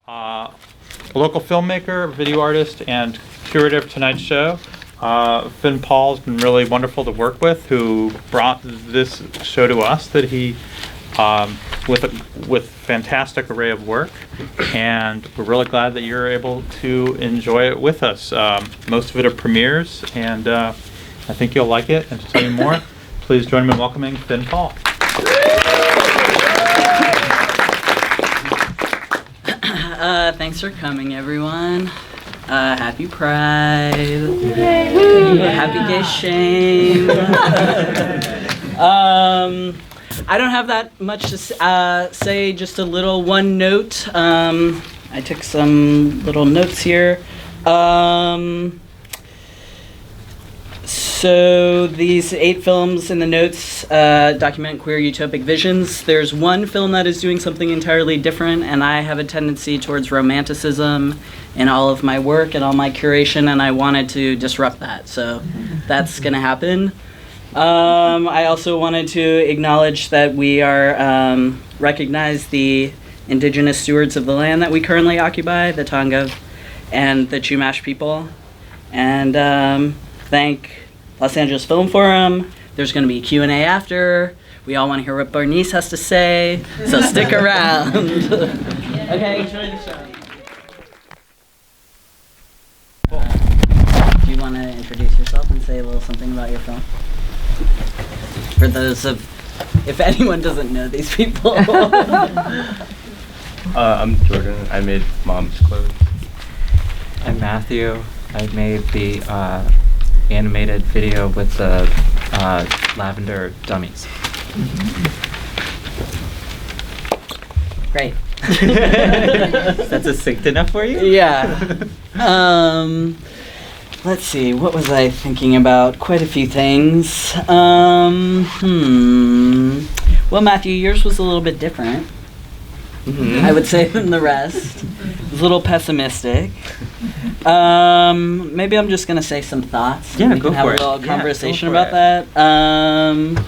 a local filmmaker, video artist, and curator of tonight's show. Finn Paul's been really wonderful to work with, who brought this show to us that he with fantastic array of work, and we're really glad that you're able to enjoy it with us. Most of it are premieres, and I think you'll like it. And to tell you more, please join me in welcoming Finn Paul. Thanks for coming, everyone. Happy Pride. Yay. Happy Gay Shame. I don't have that much to say, just a little one note. I took some little notes here. So these 8 films in the notes document queer utopic visions. There's one film that is doing something entirely different, and I have a tendency towards romanticism in all of my work and all my curation, and I wanted to disrupt that. So that's going to happen. I also wanted to acknowledge that we are recognize the indigenous stewards of the land that we currently occupy, the Tonga and the Chumash people, and thank Los Angeles Filmforum. There's going to be a Q&A after. We all want to hear what Bernice has to say, so stick around. Okay, enjoy the show. Do you want to introduce yourself and say a little something about your film? For those of, if anyone doesn't know these people. I'm Jordan. I made Mom's Clothes. I'm Matthew. I made the animated video with the lavender dummies. Great. That's succinct enough for you? Yeah. Let's see, what was I thinking about? Quite a few things. Well, Matthew, yours was a little bit different, I would say, than the rest. It was a little pessimistic. Maybe I'm just going to say some thoughts. Yeah, we go can have for it. a little conversation Yeah, about that.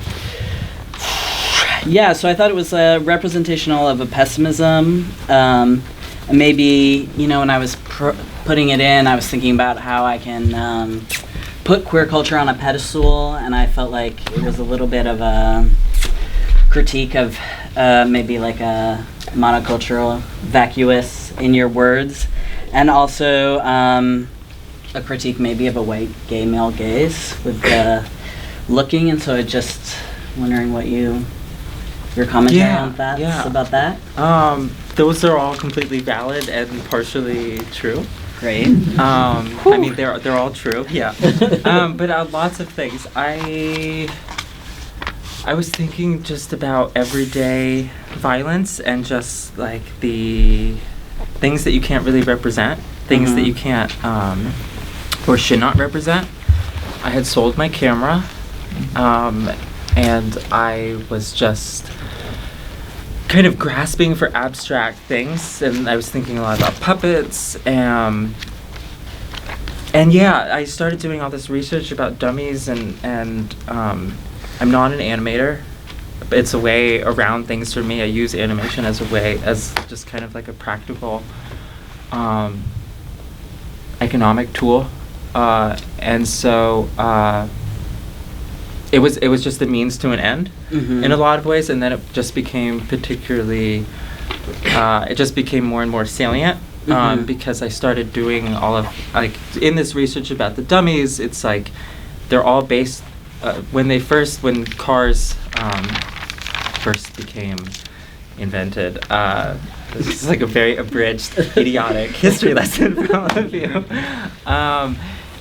Yeah, so I thought it was representational of a pessimism. Maybe, when I was putting it in, I was thinking about how I can put queer culture on a pedestal, and I felt like it was a little bit of a critique of maybe like a monocultural vacuous in your words, and also a critique maybe of a white gay male gaze with looking, and so I just wondering what your commentary on that about that. Those are all completely valid and partially true. Great. I mean, they're all true. Yeah. But lots of things. I was thinking just about everyday violence and just like the things that you can't really represent, things that you can't or should not represent. I had sold my camera, and I was just kind of grasping for abstract things, and I was thinking a lot about puppets, and yeah, I started doing all this research about dummies, and I'm not an animator. It's a way around things for me. I use animation as just kind of like a practical economic tool, and so it was just a means to an end in a lot of ways, and then it just became particularly it just became more and more salient because I started doing all of, like, in this research about the dummies, it's like they're all based when cars first became invented. This is like a very abridged, idiotic history lesson for all of you.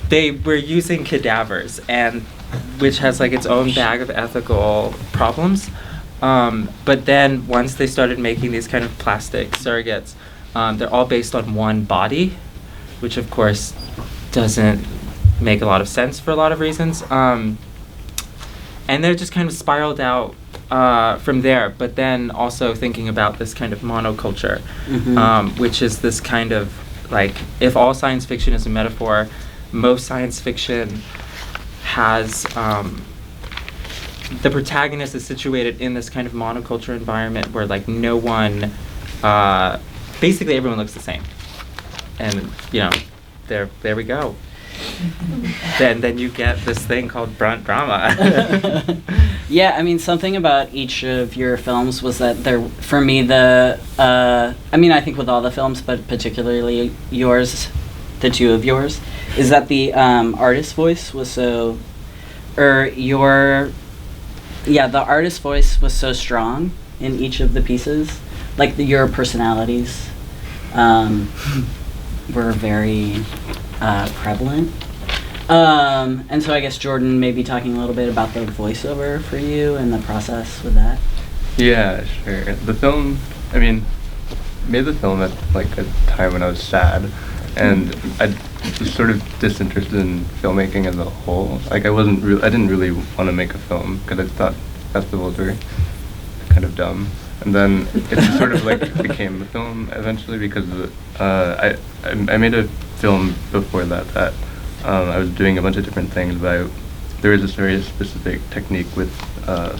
They were using cadavers, and which has like its own bag of ethical problems. But then once they started making these kind of plastic surrogates, they're all based on one body, which of course doesn't make a lot of sense for a lot of reasons. And they're just kind of spiraled out from there. But then also thinking about this kind of monoculture, which is this kind of, like, if all science fiction is a metaphor, most science fiction has the protagonist is situated in this kind of monoculture environment where, like, no one basically everyone looks the same, and there we go. then you get this thing called brunt drama. Yeah, I mean, something about each of your films was that for me, I think with all the films, but particularly yours, the two of yours, is that the artist voice was the artist voice was so strong in each of the pieces. Like your personalities were very prevalent. And so I guess Jordan may be talking a little bit about the voiceover for you and the process with that. Yeah, sure. The film, made the film at like a time when I was sad, and I was sort of disinterested in filmmaking as a whole. Like I didn't really want to make a film because I thought festivals were kind of dumb. And then it just sort of like became a film eventually because I made a film before that I was doing a bunch of different things, but there was this very specific technique with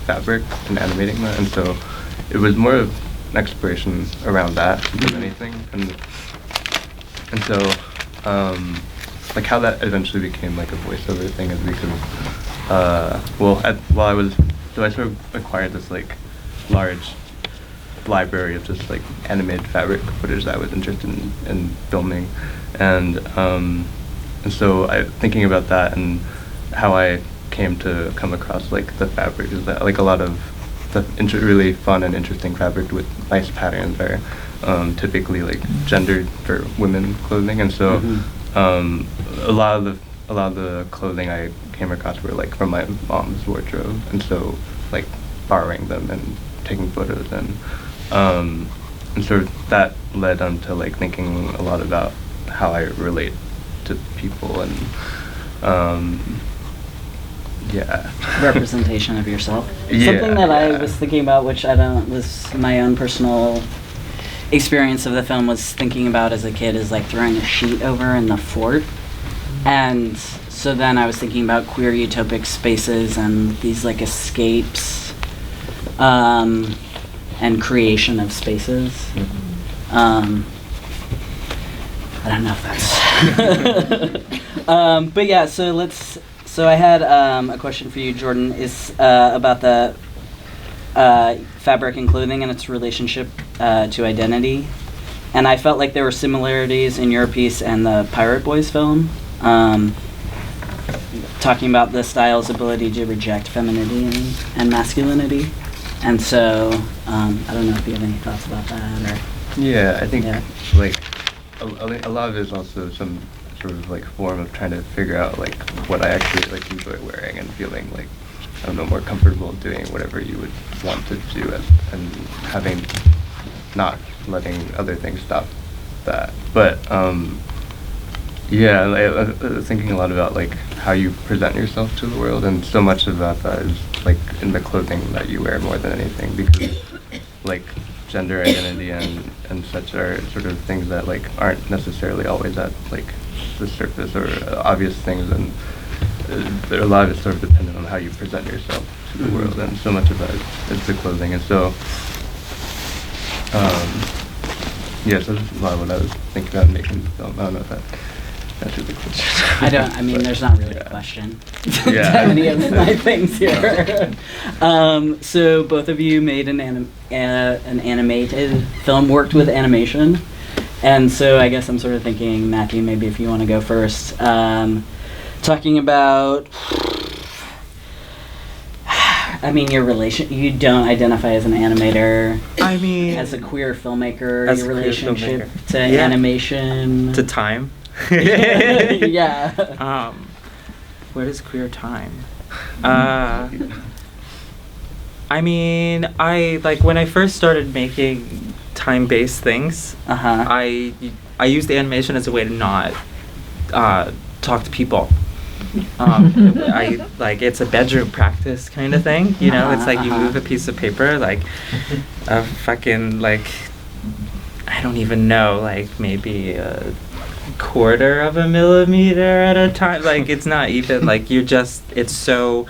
fabric and animating that, and so it was more of an exploration around that than anything. And so like how that eventually became like a voiceover thing is because I sort of acquired this like large library of just like animated fabric footage that I was interested in filming, and so thinking about that and how I came to come across like the fabric is that like a lot of the really fun and interesting fabric with nice patterns are typically like gendered for women clothing, and so a lot of the clothing I came across were like from my mom's wardrobe, and so like borrowing them and taking photos and sort of that led on to like thinking a lot about how I relate to people and representation of yourself. Yeah, Something that I was thinking about, which was my own personal experience of the film, was thinking about as a kid is like throwing a sheet over in the fort, and so then I was thinking about queer utopic spaces and these like escapes and creation of spaces. I don't know if that's but yeah, so I had a question for you, Jordan, is about the fabric and clothing and its relationship to identity. And I felt like there were similarities in your piece and the Pirate Boys film, talking about the style's ability to reject femininity and masculinity. And so, I don't know if you have any thoughts about that, or... Yeah, I think Yeah. like a lot of it is also some sort of like form of trying to figure out like what I actually like enjoy wearing and feeling like, I don't know, more comfortable doing whatever you would want to do and having not letting other things stop that. But yeah, I was thinking a lot about like how you present yourself to the world, and so much of that is like in the clothing that you wear more than anything, because like gender identity and such are sort of things that like aren't necessarily always at like the surface or obvious things, and a lot of it's sort of dependent on how you present yourself to the world, and so much of that is the clothing. And so yeah, so that's a lot of what I was thinking about making the film. I don't know if that answers the question. there's not really a question Yeah. to any of my things here. So both of you made an animated film, worked with animation. And so I guess I'm sort of thinking, Matthew, maybe if you want to go first, talking about, your you don't identify as an animator. As a queer filmmaker, As your a queer relationship filmmaker. to Yeah. animation. To time. Yeah. Where does queer time? I like when I first started making time-based things. Uh-huh. I used animation as a way to not talk to people. I like it's a bedroom practice kind of thing, you know. It's like you move a piece of paper, like a fucking like I don't even know, like maybe quarter of a millimeter at a time. Like, it's not even, like, it's a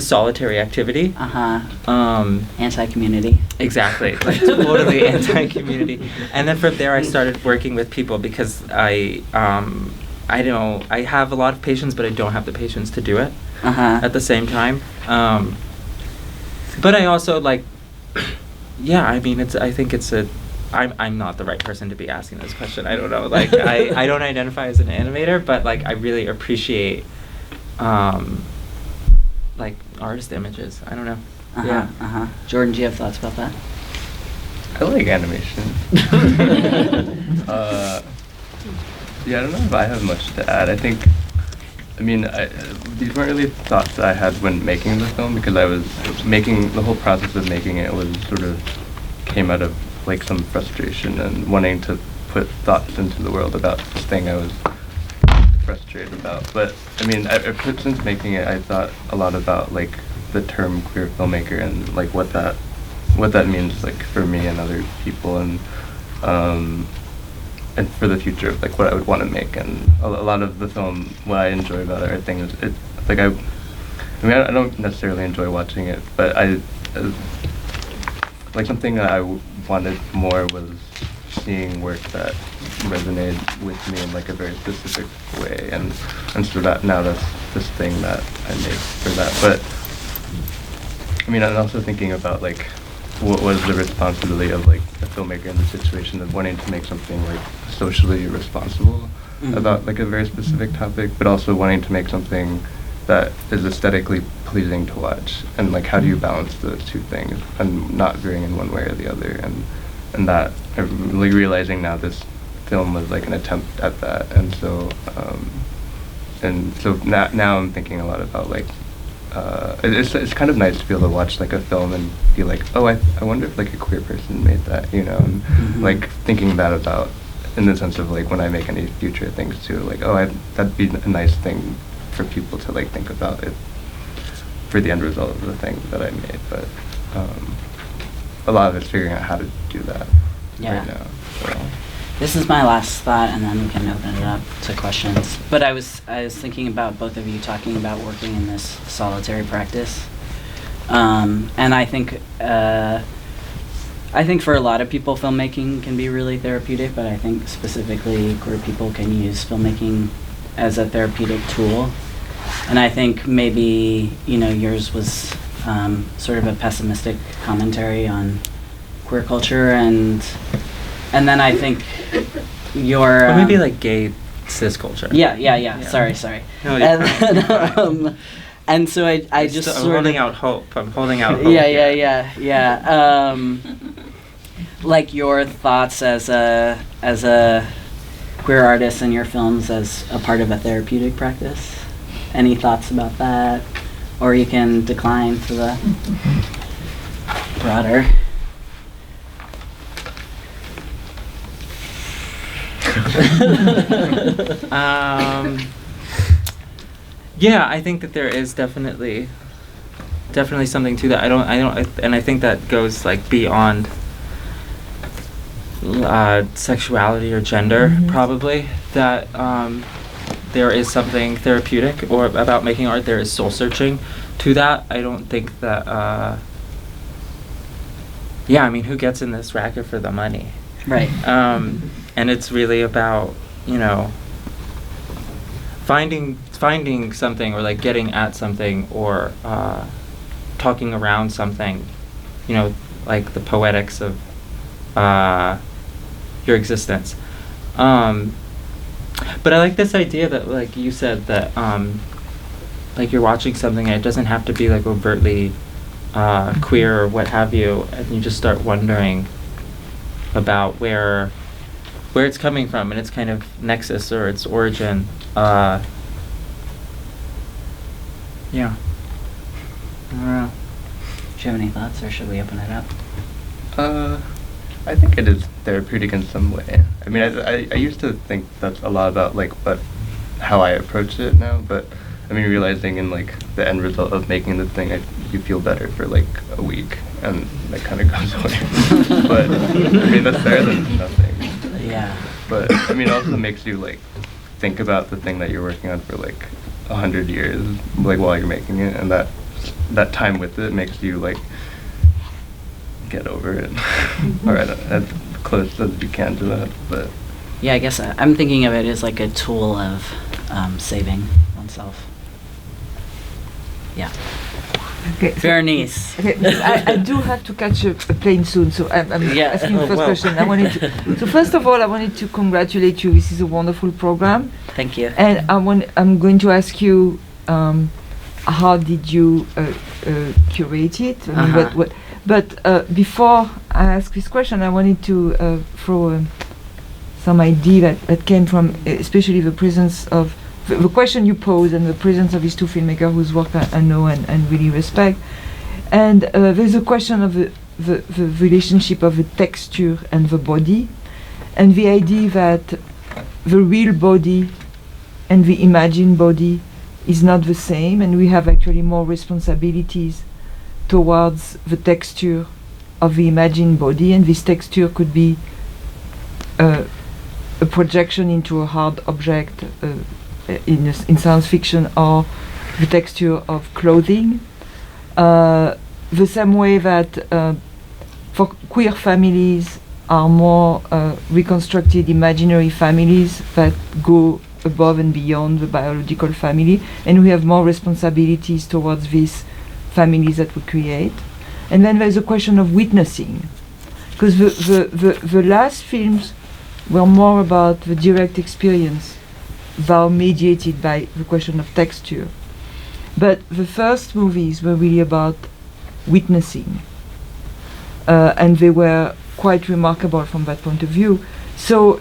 solitary activity. Anti-community. Exactly, like totally anti-community. And then from there, I started working with people because I have a lot of patience, but I don't have the patience to do it at the same time. But I also like, yeah, I mean, I'm not the right person to be asking this question. I don't know. Like, I don't identify as an animator, but like, I really appreciate, like, artist images. I don't know. Jordan, do you have thoughts about that? I like animation. Yeah, I don't know if I have much to add. These weren't really thoughts that I had when making the film, because the whole process of making it was sort of came out of like some frustration and wanting to put thoughts into the world about this thing I was frustrated about. But I mean, since making it, I thought a lot about like the term queer filmmaker and like what that means like for me and other people, and for the future of like what I would want to make. And a lot of the film, what I enjoy about it are things I don't necessarily enjoy watching it, but like something that I wanted more was seeing work that resonated with me in like a very specific way, and so that now that's this thing that I made for that. But I mean, I'm also thinking about like what was the responsibility of like a filmmaker in the situation of wanting to make something like socially responsible about like a very specific topic, but also wanting to make something that is aesthetically pleasing to watch, and like how do you balance those two things and not veering in one way or the other, and that I'm like realizing now this film was like an attempt at that. And so now I'm thinking a lot about like it's kind of nice to be able to watch like a film and be like, oh, I wonder if like a queer person made that, you know, and like thinking that about in the sense of like when I make any future things too, like, oh, that'd be a nice thing for people to like think about it for the end result of the thing that I made. But a lot of it's figuring out how to do that right now. So. This is my last thought, and then we can open it up to questions. But I was thinking about both of you talking about working in this solitary practice, and I think for a lot of people, filmmaking can be really therapeutic. But I think specifically queer people can use filmmaking as a therapeutic tool. And I think maybe yours was sort of a pessimistic commentary on queer culture, and then I think your or maybe like gay cis culture. Yeah. Sorry. No, and so I just I'm sort holding of out hope. I'm holding out hope. Yeah. Like your thoughts as a queer artist and your films as a part of a therapeutic practice. Any thoughts about that? Or you can decline for the broader. Yeah, I think that there is definitely something to that. And I think that goes like beyond sexuality or gender, probably. That there is something therapeutic or about making art. There is soul searching to that. I don't think that. Yeah, I mean, who gets in this racket for the money? Right. And it's really about finding something, or like getting at something, or talking around something, like the poetics of your existence. But I like this idea that, like you said, that like you're watching something and it doesn't have to be like overtly queer or what have you, and you just start wondering about where it's coming from and its kind of nexus or its origin. Yeah. I don't know. Do you have any thoughts, or should we open it up? I think it is therapeutic in some way. I mean, I used to think that's a lot about like how I approach it now, but I mean, realizing in like the end result of making the thing, you feel better for like a week, and that kind of goes away. But I mean, that's better than nothing. Yeah. But I mean, it also makes you like think about the thing that you're working on for like 100 years, like while you're making it, and that time with it makes you like get over it, or as close as you can to that. But yeah, I guess I'm thinking of it as like a tool of saving oneself. Yeah. Okay. Bernice. Okay, I do have to catch a plane soon, so I'm Yeah. asking the Oh, first wow. question. So first of all, I wanted to congratulate you. This is a wonderful program, Thank you. and I'm going to ask you, how did you curate it? I mean, but before I ask this question, I wanted to throw some idea that came from especially the presence of the question you posed and the presence of these two filmmakers whose work I know and really respect. And there's a question of the relationship of the texture and the body, and the idea that the real body and the imagined body is not the same, and we have actually more responsibilities towards the texture of the imagined body, and this texture could be a projection into a hard object in science fiction, or the texture of clothing. The same way that for queer families are more reconstructed imaginary families that go above and beyond the biological family, and we have more responsibilities towards these families that we create. And then there's a question of witnessing, because the last films were more about the direct experience, though mediated by the question of texture. But the first movies were really about witnessing, and they were quite remarkable from that point of view. So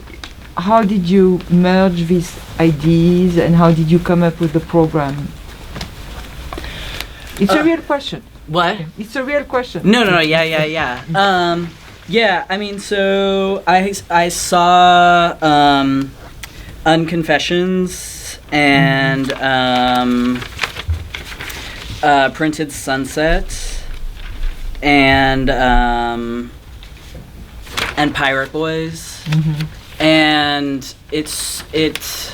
how did you merge these ideas, and how did you come up with the program? It's a real question. What? It's a real question. No, yeah. Yeah, I mean, so I saw Unconfessions and Printed Sunset and Pirate Boys. And it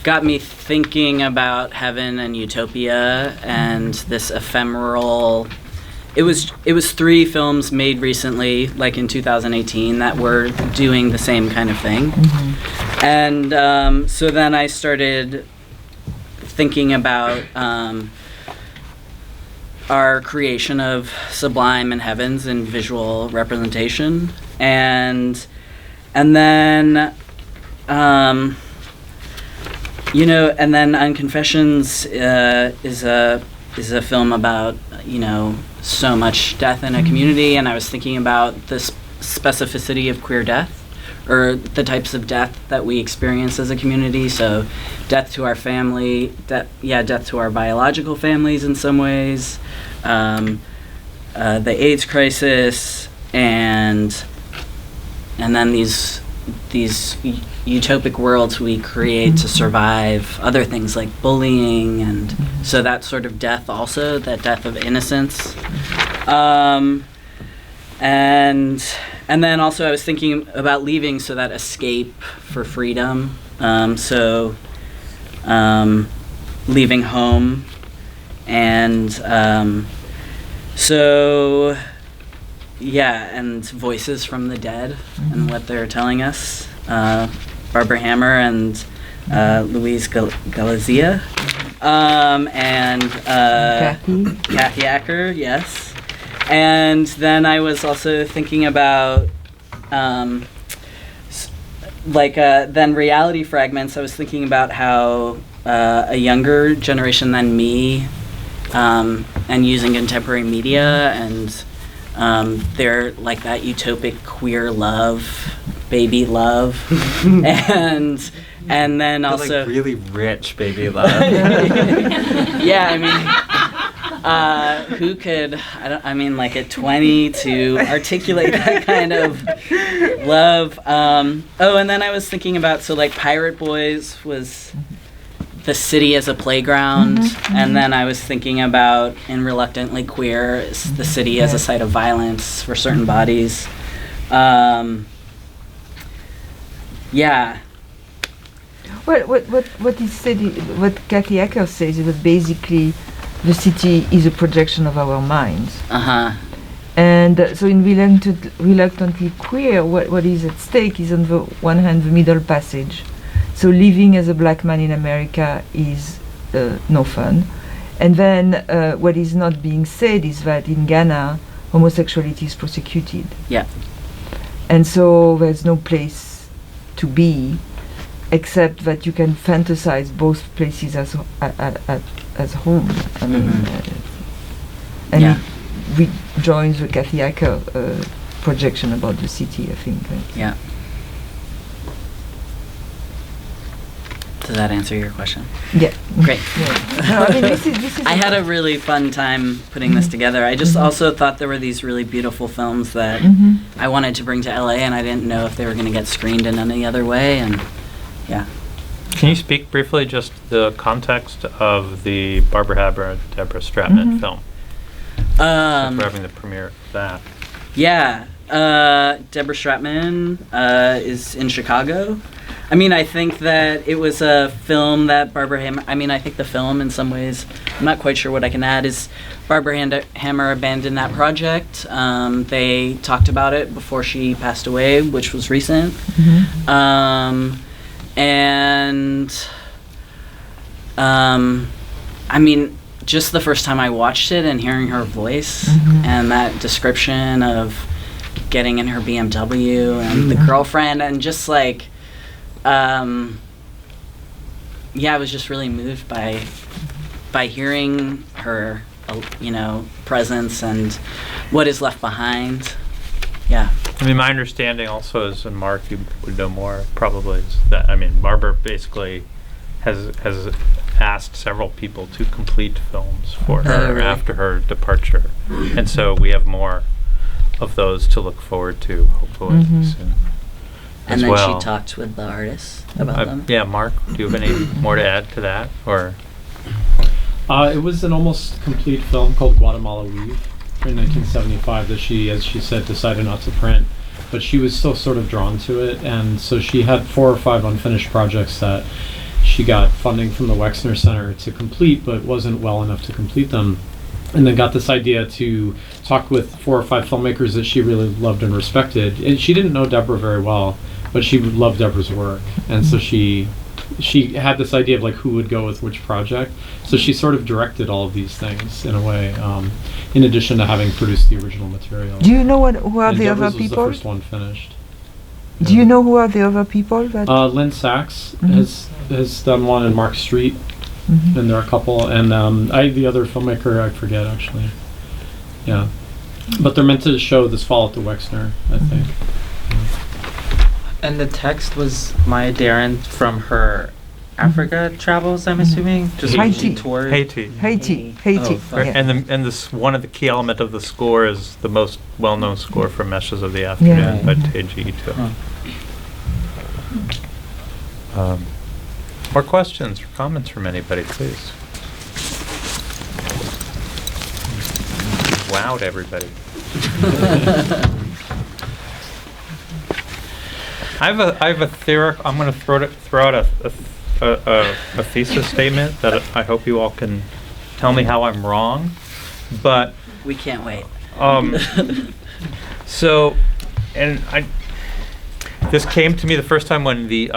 got me thinking about heaven and utopia and this ephemeral. It was 3 films made recently, like in 2018, that were doing the same kind of thing. And so then I started thinking about our creation of sublime and heavens in visual representation, and then and then Unconfessions is a film about so much death in a community, and I was thinking about the specificity of queer death, or the types of death that we experience as a community. So death to our family, death to our biological families in some ways, the AIDS crisis, and then these utopic worlds we create to survive other things like bullying, and so that sort of death also, that death of innocence. And then also I was thinking about leaving, so that escape for freedom. Leaving home, and and voices from the dead and what they're telling us. Barbara Hammer and Louise Galizia, and Kathy Acker, yes. And then I was also thinking about then reality fragments. I was thinking about how a younger generation than me, and using contemporary media, and they're like that utopic queer love, baby love, and then also like really rich baby love. Yeah, I mean, who could? Like at 20 to articulate that kind of love. And then I was thinking about, so like Pirate Boys was the city as a playground, and then I was thinking about in Reluctantly Queer, the city as a site of violence for certain bodies. Well, what is said, what Kathy Acker says is that basically the city is a projection of our minds. And so in Reluctantly Queer, what is at stake is on the one hand the middle passage. So living as a black man in America is no fun. And then what is not being said is that in Ghana, homosexuality is prosecuted. Yeah. And so there's no place to be except that you can fantasize both places as home. I mean, and Yeah. it rejoins the Kathy Acker projection about the city, I think. Right? Yeah. Does that answer your question? Yeah. Great. Yeah. No, I mean, this is I had a really fun time putting this together. I just also thought there were these really beautiful films that I wanted to bring to LA, and I didn't know if they were going to get screened in any other way. And yeah. Can you speak briefly just the context of the Barbara Haber and Deborah Stratman film? Since we're having the premiere of that. Yeah. Deborah Stratman is in Chicago. I mean, I think that it was a film that Barbara Hammer, I mean, I think the film in some ways, I'm not quite sure what I can add, is Barbara Hammer abandoned that project. They talked about it before she passed away, which was recent. I mean, just the first time I watched it and hearing her voice and that description of getting in her BMW and the girlfriend and just like, I was just really moved by hearing her, presence and what is left behind. Yeah. I mean, my understanding also is, and Mark, you would know more probably, is that, I mean, Barbara basically has asked several people to complete films for her really? after her departure. And so we have more of those to look forward to, hopefully, soon. And then well. she talked with the artists about them. Yeah, Mark, do you have any more to add to that? Or it was an almost complete film called Guatemala Weave in 1975 that she, as she said, decided not to print. But she was still sort of drawn to it, and so she had 4 or 5 unfinished projects that she got funding from the Wexner Center to complete, but wasn't well enough to complete them. And then got this idea to talk with 4 or 5 filmmakers that she really loved and respected. And she didn't know Deborah very well, but she loved Deborah's work. And so she had this idea of like who would go with which project. So she sort of directed all of these things in a way, in addition to having produced the original material. Do you know who are And the Deborah's other was people? the first one finished. Do you know who are the other people that? Lynn Sachs has done one, and Mark Street, and there are a couple, and the other filmmaker I forget actually. Yeah, but they're meant to show this fall at the Wexner, I think. And the text was Maya Deren from her Africa travels, I'm assuming? Just when she Haiti. toured. Haiti. Haiti. fun. Yeah. And this one of the key element of the score is the most well-known score for Meshes of the Afternoon Yeah. by Teiji Ito. More questions or comments from anybody, please? Wowed everybody. I have a theory. I'm going to throw out a thesis statement that I hope you all can tell me how I'm wrong. But We can't wait. This came to me the first time when the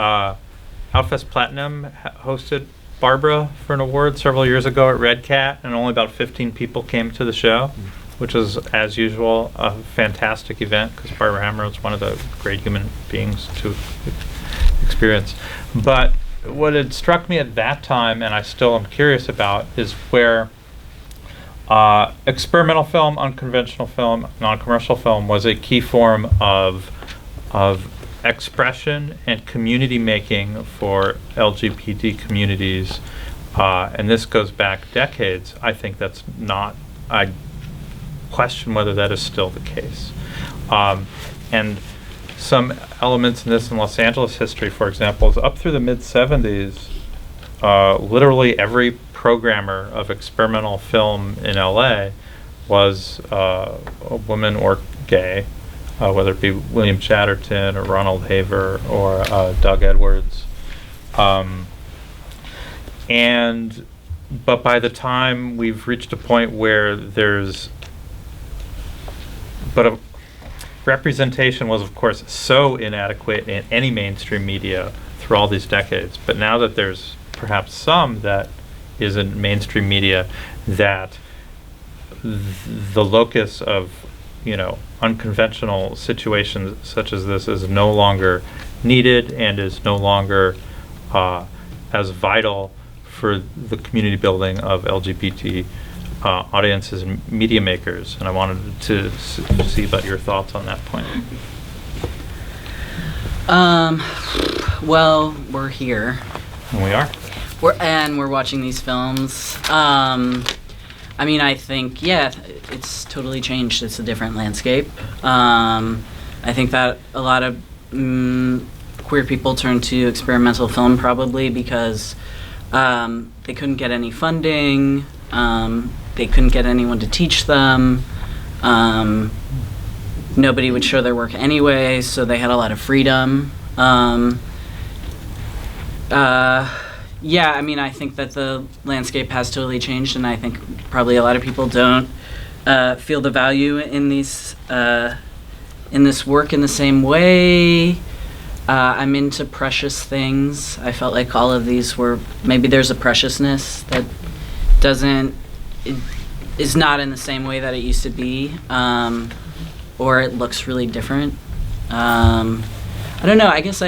Outfest Platinum hosted Barbara for an award several years ago at Red Cat, and only about 15 people came to the show, which is, as usual, a fantastic event because Barbara Hammer is one of the great human beings to experience. But what had struck me at that time, and I still am curious about, is where experimental film, unconventional film, non-commercial film was a key form of expression and community making for LGBT communities, and this goes back decades. I think that's not. I question whether that is still the case. And some elements in this in Los Angeles history, for example, is up through the mid-70s. Literally every programmer of experimental film in LA was a woman or gay, whether it be William Chatterton or Ronald Haver or Doug Edwards. But by the time we've reached a point where representation was, of course, so inadequate in any mainstream media through all these decades. But now that there's perhaps some that is in mainstream media, that the locus of, unconventional situations such as this is no longer needed and is no longer as vital for the community building of LGBT audiences and media makers. And I wanted to see about your thoughts on that point. Well, we're here. And we are. We're watching these films. I think, it's totally changed. It's a different landscape. I think that a lot of queer people turn to experimental film probably because they couldn't get any funding. They couldn't get anyone to teach them. Nobody would show their work anyway, so they had a lot of freedom. I think that the landscape has totally changed, and I think probably a lot of people don't feel the value in these in this work in the same way. I'm into precious things. I felt like all of these were, maybe there's a preciousness that is not in the same way that it used to be, or it looks really different. I don't know, I guess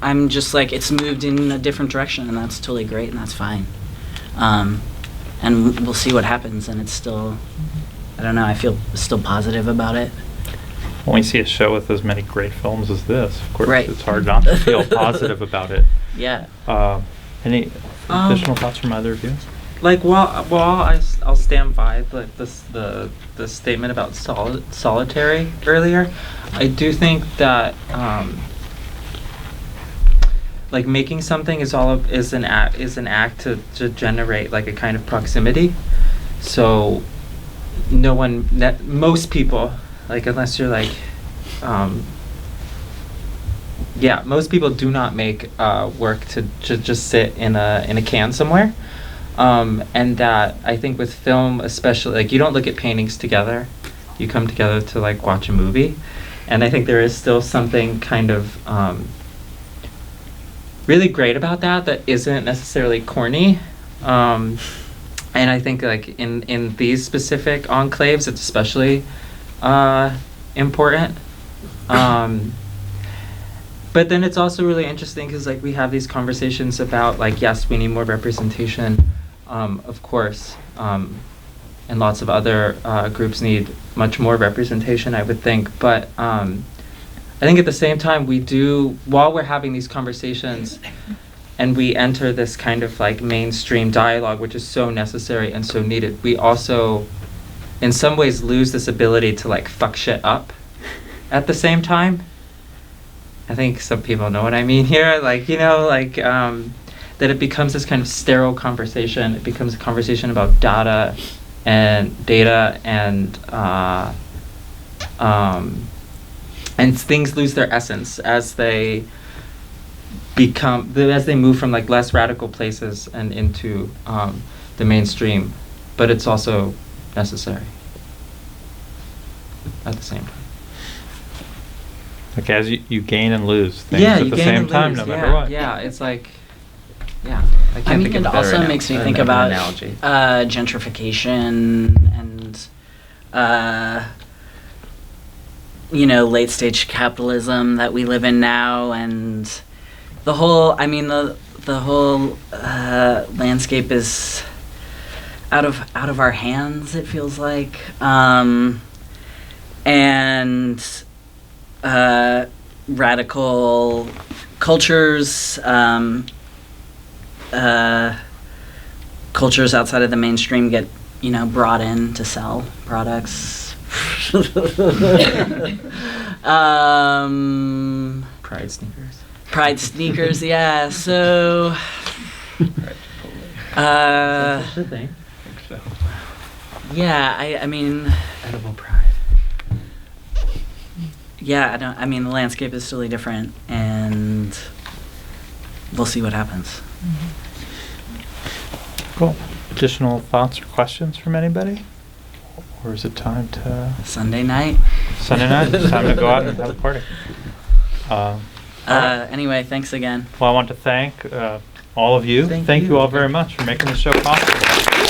I'm just like, it's moved in a different direction, and that's totally great, and that's fine. And we'll see what happens, and it's still, I don't know, I feel still positive about it. When we see a show with as many great films as this, of course, Right. It's hard not to feel positive about it. Yeah. Any additional thoughts from either of you? I'll stand by the statement about solitary earlier. I do think that making something is an act to generate like a kind of proximity. So most people, unless you're most people do not make work to just sit in a can somewhere. And that I think with film especially, you don't look at paintings together, you come together to watch a movie. And I think there is still something kind of really great about that isn't necessarily corny. And I think in these specific enclaves it's especially important. But then it's also really interesting because we have these conversations about yes, we need more representation, of course, and lots of other groups need much more representation, I would think. But I think at the same time while we're having these conversations and we enter this kind of mainstream dialogue, which is so necessary and so needed, we also in some ways lose this ability to fuck shit up at the same time. I think some people know what I mean here. That it becomes this kind of sterile conversation. It becomes a conversation about data and things lose their essence as they move from less radical places and into the mainstream. But it's also necessary at the same time. As you gain and lose things at the same time, no matter what. Yeah, it's I can't I mean, think of it a better also makes me think about analogy. gentrification and late stage capitalism that we live in now, and the whole landscape is out of our hands, it feels like, and radical cultures, cultures outside of the mainstream get brought in to sell products. Pride sneakers, yeah. So Such a thing. yeah, I mean, Edible pride. yeah, the landscape is totally different, and we'll see what happens. Cool. Additional thoughts or questions from anybody? Or is it time to... Sunday night. Sunday night? It's time to go out and have a party. Anyway, thanks again. Well, I want to thank all of you. Thank Thank you. you all very much for making the show possible.